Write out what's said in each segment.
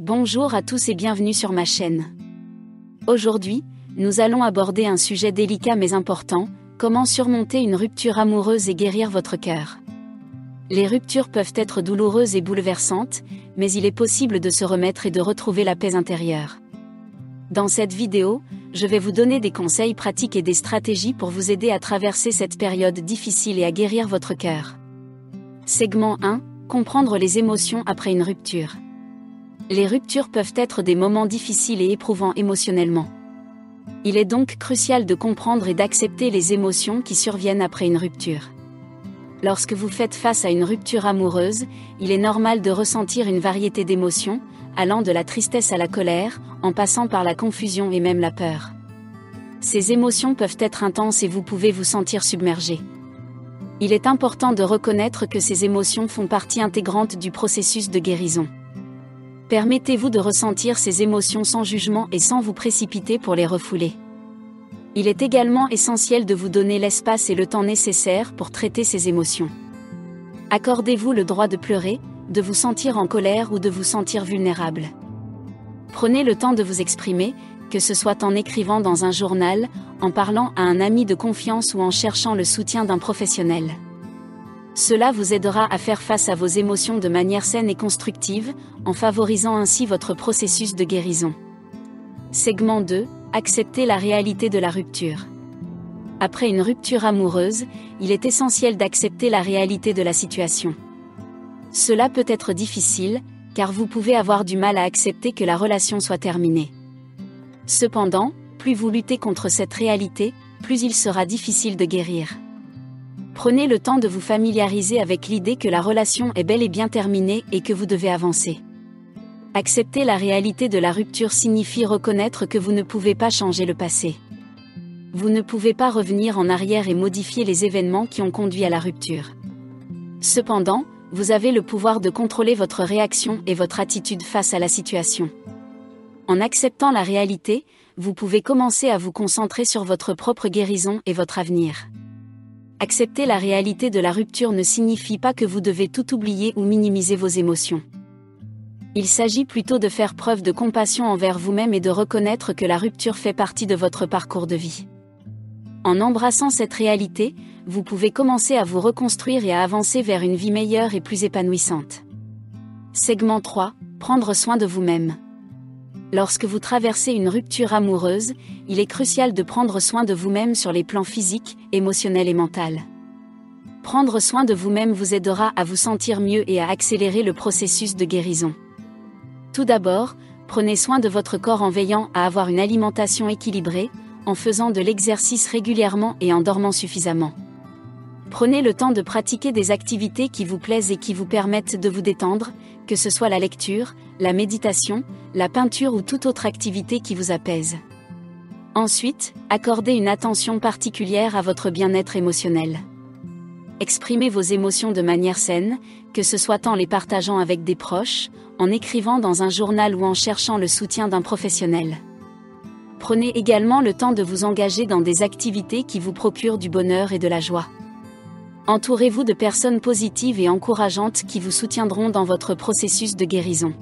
Bonjour à tous et bienvenue sur ma chaîne. Aujourd'hui, nous allons aborder un sujet délicat mais important, comment surmonter une rupture amoureuse et guérir votre cœur. Les ruptures peuvent être douloureuses et bouleversantes, mais il est possible de se remettre et de retrouver la paix intérieure. Dans cette vidéo, je vais vous donner des conseils pratiques et des stratégies pour vous aider à traverser cette période difficile et à guérir votre cœur. Segment 1, comprendre les émotions après une rupture. Les ruptures peuvent être des moments difficiles et éprouvants émotionnellement. Il est donc crucial de comprendre et d'accepter les émotions qui surviennent après une rupture. Lorsque vous faites face à une rupture amoureuse, il est normal de ressentir une variété d'émotions, allant de la tristesse à la colère, en passant par la confusion et même la peur. Ces émotions peuvent être intenses et vous pouvez vous sentir submergé. Il est important de reconnaître que ces émotions font partie intégrante du processus de guérison. Permettez-vous de ressentir ces émotions sans jugement et sans vous précipiter pour les refouler. Il est également essentiel de vous donner l'espace et le temps nécessaire pour traiter ces émotions. Accordez-vous le droit de pleurer, de vous sentir en colère ou de vous sentir vulnérable. Prenez le temps de vous exprimer, que ce soit en écrivant dans un journal, en parlant à un ami de confiance ou en cherchant le soutien d'un professionnel. Cela vous aidera à faire face à vos émotions de manière saine et constructive, en favorisant ainsi votre processus de guérison. Segment 2, accepter la réalité de la rupture. Après une rupture amoureuse, il est essentiel d'accepter la réalité de la situation. Cela peut être difficile, car vous pouvez avoir du mal à accepter que la relation soit terminée. Cependant, plus vous luttez contre cette réalité, plus il sera difficile de guérir. Prenez le temps de vous familiariser avec l'idée que la relation est bel et bien terminée et que vous devez avancer. Accepter la réalité de la rupture signifie reconnaître que vous ne pouvez pas changer le passé. Vous ne pouvez pas revenir en arrière et modifier les événements qui ont conduit à la rupture. Cependant, vous avez le pouvoir de contrôler votre réaction et votre attitude face à la situation. En acceptant la réalité, vous pouvez commencer à vous concentrer sur votre propre guérison et votre avenir. Accepter la réalité de la rupture ne signifie pas que vous devez tout oublier ou minimiser vos émotions. Il s'agit plutôt de faire preuve de compassion envers vous-même et de reconnaître que la rupture fait partie de votre parcours de vie. En embrassant cette réalité, vous pouvez commencer à vous reconstruire et à avancer vers une vie meilleure et plus épanouissante. Segment 3, prendre soin de vous-même. Lorsque vous traversez une rupture amoureuse, il est crucial de prendre soin de vous-même sur les plans physiques, émotionnels et mental. Prendre soin de vous-même vous aidera à vous sentir mieux et à accélérer le processus de guérison. Tout d'abord, prenez soin de votre corps en veillant à avoir une alimentation équilibrée, en faisant de l'exercice régulièrement et en dormant suffisamment. Prenez le temps de pratiquer des activités qui vous plaisent et qui vous permettent de vous détendre, que ce soit la lecture, la méditation, la peinture ou toute autre activité qui vous apaise. Ensuite, accordez une attention particulière à votre bien-être émotionnel. Exprimez vos émotions de manière saine, que ce soit en les partageant avec des proches, en écrivant dans un journal ou en cherchant le soutien d'un professionnel. Prenez également le temps de vous engager dans des activités qui vous procurent du bonheur et de la joie. Entourez-vous de personnes positives et encourageantes qui vous soutiendront dans votre processus de guérison.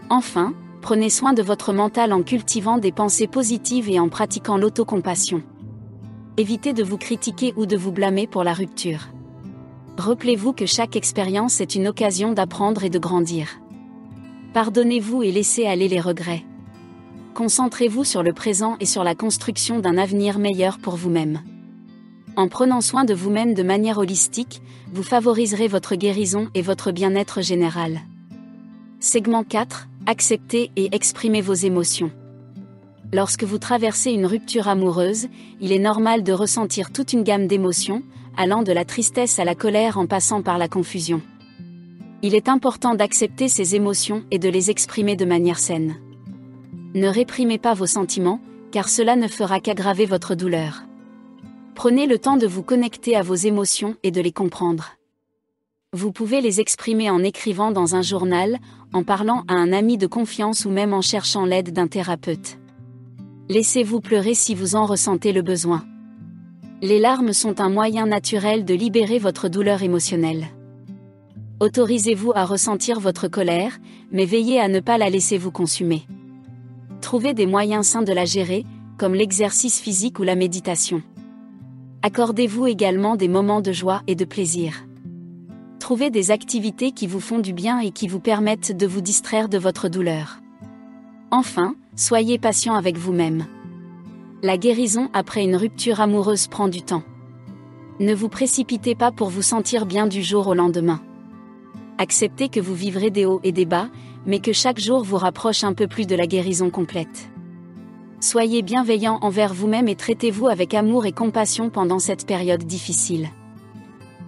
Enfin, prenez soin de votre mental en cultivant des pensées positives et en pratiquant l'autocompassion. Évitez de vous critiquer ou de vous blâmer pour la rupture. Rappelez-vous que chaque expérience est une occasion d'apprendre et de grandir. Pardonnez-vous et laissez aller les regrets. Concentrez-vous sur le présent et sur la construction d'un avenir meilleur pour vous-même. En prenant soin de vous-même de manière holistique, vous favoriserez votre guérison et votre bien-être général. Segment 4, acceptez et exprimez vos émotions. Lorsque vous traversez une rupture amoureuse, il est normal de ressentir toute une gamme d'émotions, allant de la tristesse à la colère en passant par la confusion. Il est important d'accepter ces émotions et de les exprimer de manière saine. Ne réprimez pas vos sentiments, car cela ne fera qu'aggraver votre douleur. Prenez le temps de vous connecter à vos émotions et de les comprendre. Vous pouvez les exprimer en écrivant dans un journal, en parlant à un ami de confiance ou même en cherchant l'aide d'un thérapeute. Laissez-vous pleurer si vous en ressentez le besoin. Les larmes sont un moyen naturel de libérer votre douleur émotionnelle. Autorisez-vous à ressentir votre colère, mais veillez à ne pas la laisser vous consumer. Trouvez des moyens sains de la gérer, comme l'exercice physique ou la méditation. Accordez-vous également des moments de joie et de plaisir. Trouvez des activités qui vous font du bien et qui vous permettent de vous distraire de votre douleur. Enfin, soyez patient avec vous-même. La guérison après une rupture amoureuse prend du temps. Ne vous précipitez pas pour vous sentir bien du jour au lendemain. Acceptez que vous vivrez des hauts et des bas, mais que chaque jour vous rapproche un peu plus de la guérison complète. Soyez bienveillant envers vous-même et traitez-vous avec amour et compassion pendant cette période difficile.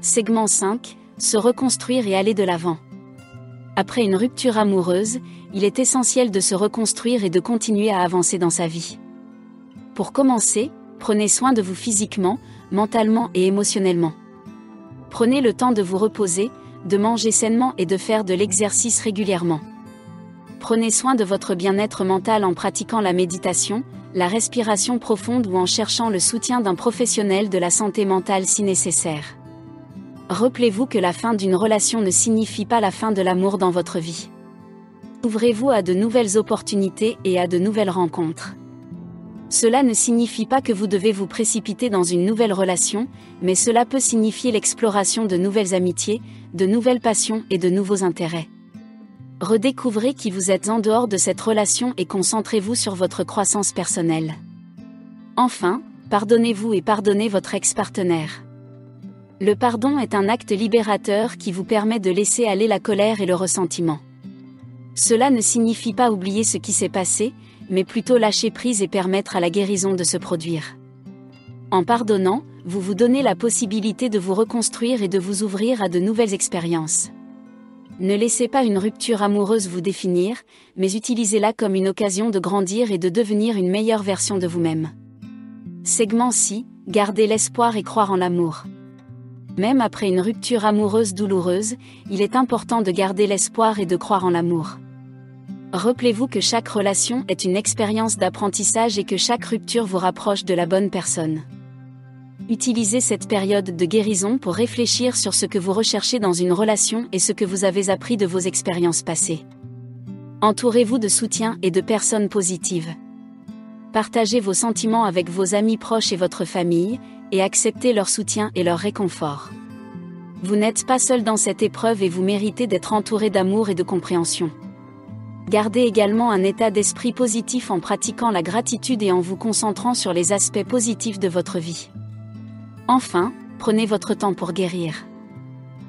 Segment 5. Se reconstruire et aller de l'avant. Après une rupture amoureuse, il est essentiel de se reconstruire et de continuer à avancer dans sa vie. Pour commencer, prenez soin de vous physiquement, mentalement et émotionnellement. Prenez le temps de vous reposer, de manger sainement et de faire de l'exercice régulièrement. Prenez soin de votre bien-être mental en pratiquant la méditation, la respiration profonde ou en cherchant le soutien d'un professionnel de la santé mentale si nécessaire. Rappelez-vous que la fin d'une relation ne signifie pas la fin de l'amour dans votre vie. Ouvrez-vous à de nouvelles opportunités et à de nouvelles rencontres. Cela ne signifie pas que vous devez vous précipiter dans une nouvelle relation, mais cela peut signifier l'exploration de nouvelles amitiés, de nouvelles passions et de nouveaux intérêts. Redécouvrez qui vous êtes en dehors de cette relation et concentrez-vous sur votre croissance personnelle. Enfin, pardonnez-vous et pardonnez votre ex-partenaire. Le pardon est un acte libérateur qui vous permet de laisser aller la colère et le ressentiment. Cela ne signifie pas oublier ce qui s'est passé, mais plutôt lâcher prise et permettre à la guérison de se produire. En pardonnant, vous vous donnez la possibilité de vous reconstruire et de vous ouvrir à de nouvelles expériences. Ne laissez pas une rupture amoureuse vous définir, mais utilisez-la comme une occasion de grandir et de devenir une meilleure version de vous-même. Segment 6. Gardez l'espoir et croire en l'amour. Même après une rupture amoureuse douloureuse, il est important de garder l'espoir et de croire en l'amour. Rappelez-vous que chaque relation est une expérience d'apprentissage et que chaque rupture vous rapproche de la bonne personne. Utilisez cette période de guérison pour réfléchir sur ce que vous recherchez dans une relation et ce que vous avez appris de vos expériences passées. Entourez-vous de soutien et de personnes positives. Partagez vos sentiments avec vos amis proches et votre famille, et acceptez leur soutien et leur réconfort. Vous n'êtes pas seul dans cette épreuve et vous méritez d'être entouré d'amour et de compréhension. Gardez également un état d'esprit positif en pratiquant la gratitude et en vous concentrant sur les aspects positifs de votre vie. Enfin, prenez votre temps pour guérir.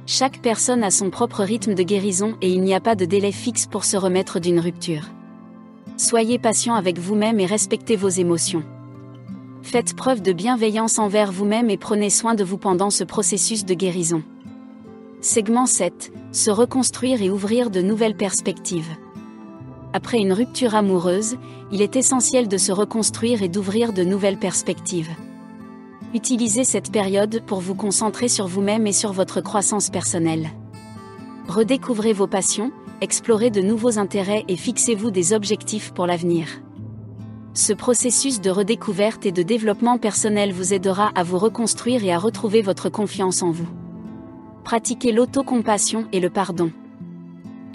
Chaque personne a son propre rythme de guérison et il n'y a pas de délai fixe pour se remettre d'une rupture. Soyez patient avec vous-même et respectez vos émotions. Faites preuve de bienveillance envers vous-même et prenez soin de vous pendant ce processus de guérison. Segment 7. Se reconstruire et ouvrir de nouvelles perspectives. Après une rupture amoureuse, il est essentiel de se reconstruire et d'ouvrir de nouvelles perspectives. Utilisez cette période pour vous concentrer sur vous-même et sur votre croissance personnelle. Redécouvrez vos passions, explorez de nouveaux intérêts et fixez-vous des objectifs pour l'avenir. Ce processus de redécouverte et de développement personnel vous aidera à vous reconstruire et à retrouver votre confiance en vous. Pratiquez l'autocompassion et le pardon.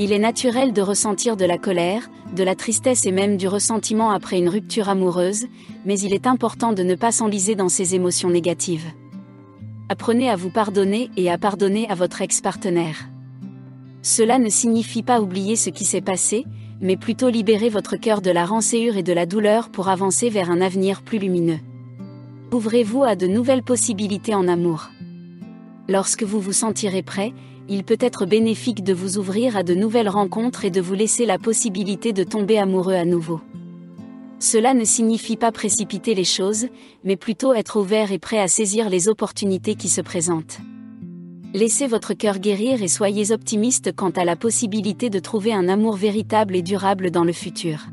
Il est naturel de ressentir de la colère, de la tristesse et même du ressentiment après une rupture amoureuse, mais il est important de ne pas s'enliser dans ces émotions négatives. Apprenez à vous pardonner et à pardonner à votre ex-partenaire. Cela ne signifie pas oublier ce qui s'est passé, mais plutôt libérer votre cœur de la rancœur et de la douleur pour avancer vers un avenir plus lumineux. Ouvrez-vous à de nouvelles possibilités en amour. Lorsque vous vous sentirez prêt, il peut être bénéfique de vous ouvrir à de nouvelles rencontres et de vous laisser la possibilité de tomber amoureux à nouveau. Cela ne signifie pas précipiter les choses, mais plutôt être ouvert et prêt à saisir les opportunités qui se présentent. Laissez votre cœur guérir et soyez optimiste quant à la possibilité de trouver un amour véritable et durable dans le futur.